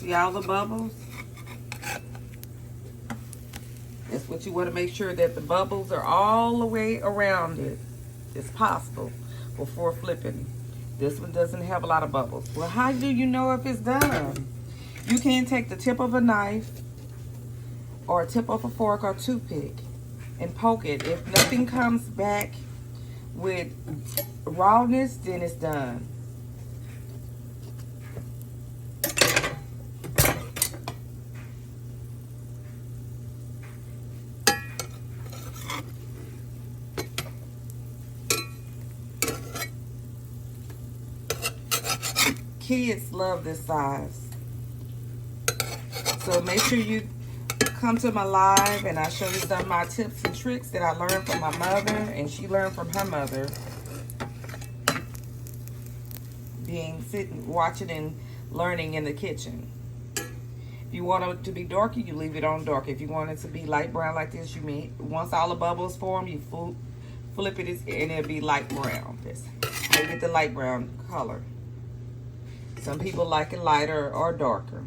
See all the bubbles? That's what you want to make sure, that the bubbles are all the way around it as possible before flipping. This one doesn't have a lot of bubbles. Well, how do you know if it's done? You can take the tip of a knife or a tip of a fork or toothpick and poke it. If nothing comes back with rawness, then it's done. Kids love this size. So make sure you come to my live and I show you some of my tips and tricks that I learned from my mother and she learned from her mother. Sitting, watching and learning in the kitchen. If you want it to be darker, you leave it on dark. If you want it to be light brown like this, once all the bubbles form, you flip it and it'll be light brown. That's how you get the light brown color. Some people like it lighter or darker.